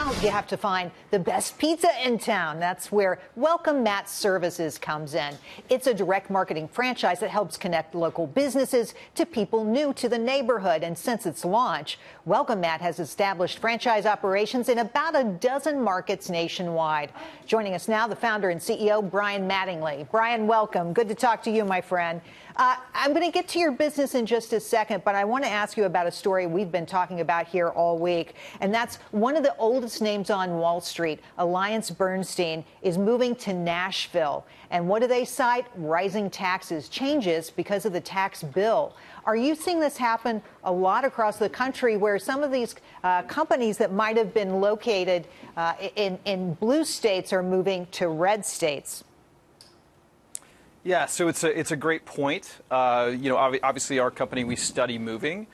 You have to find the best pizza in town. That's where Welcomemat Services comes in. It's a direct marketing franchise that helps connect local businesses to people new to the neighborhood. And since its launch, Welcomemat has established franchise operations in about a dozen markets nationwide. Joining us now, the founder and CEO, Brian Mattingly. Brian, welcome. Good to talk to you, my friend. I'm going to get to your business in just a second, but I want to ask you about a story we've been talking about here all week, and that's one of the oldest names on Wall Street, AllianceBernstein, is moving to Nashville. And what do they cite? Rising taxes, changes because of the tax bill. Are you seeing this happen a lot across the country where some of these companies that might have been located in blue states are moving to red states? Yeah, so it's a great point. Obviously our company, we study moving.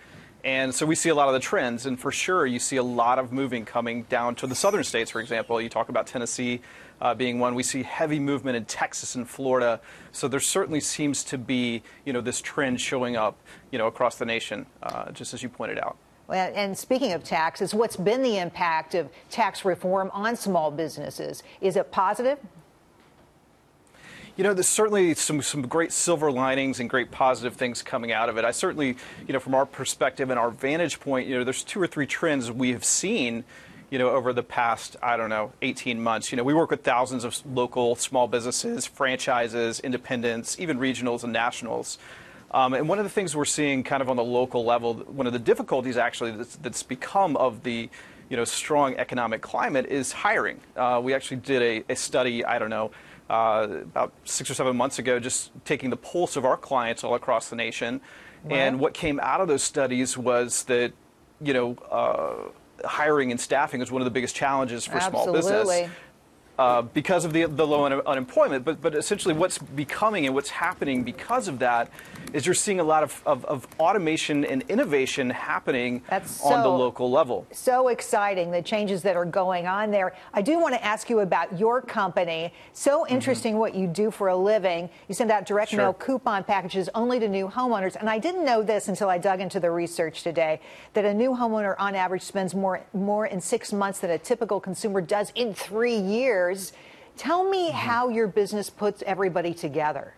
And so we see a lot of the trends, and for sure you see a lot of moving coming down to the southern states, for example. You talk about Tennessee being one. We see heavy movement in Texas and Florida. So there certainly seems to be, this trend showing up, across the nation, just as you pointed out. Well, and speaking of taxes, what's been the impact of tax reform on small businesses? Is it positive? There's certainly some great silver linings and great positive things coming out of it. I certainly, from our perspective and our vantage point, there's 2 or 3 trends we have seen, over the past, 18 months. We work with thousands of local small businesses, franchises, independents, even regionals and nationals. And one of the things we're seeing kind of on the local level, one of the difficulties actually that's become of the strong economic climate is hiring. We actually did a study, about 6 or 7 months ago, just taking the pulse of our clients all across the nation. Wow. And what came out of those studies was that, hiring and staffing is one of the biggest challenges for small business. Because of the low unemployment. But essentially what's becoming and what's happening because of that is you're seeing a lot of automation and innovation happening on the local level. So exciting, the changes that are going on there. I do want to ask you about your company. So interesting what you do for a living. You send out direct mail coupon packages only to new homeowners. And I didn't know this until I dug into the research today, that a new homeowner on average spends more in 6 months than a typical consumer does in 3 years. Tell me how your business puts everybody together.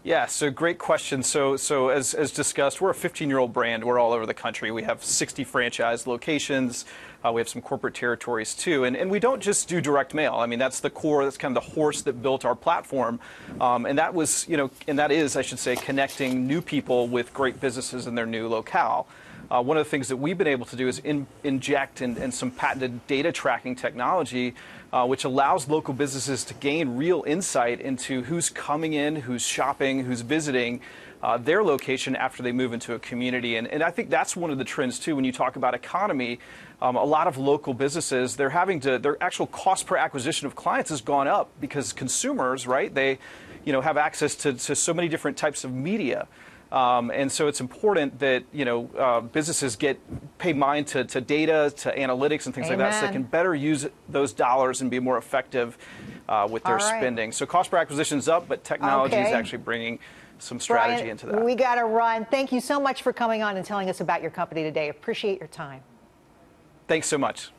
Yeah, so great question. So as discussed, we're a 15-year-old brand. We're all over the country. We have 60 franchise locations. We have some corporate territories too. And we don't just do direct mail. I mean, that's the core, that's kind of the horse that built our platform. And that was, and that is, I should say, connecting new people with great businesses in their new locale. One of the things that we've been able to do is inject and some patented data tracking technology, which allows local businesses to gain real insight into who's coming in, who's shopping, who's visiting their location after they move into a community. And I think that's one of the trends, too, when you talk about economy. A lot of local businesses, their actual cost per acquisition of clients has gone up because consumers, right, they have access to so many different types of media. And so it's important that, businesses pay mind to data, to analytics and things like that, so they can better use those dollars and be more effective with their spending. So cost per acquisition is up, but technology is actually bringing some strategy Brian, into that. We got to run. Thank you so much for coming on and telling us about your company today. Appreciate your time. Thanks so much.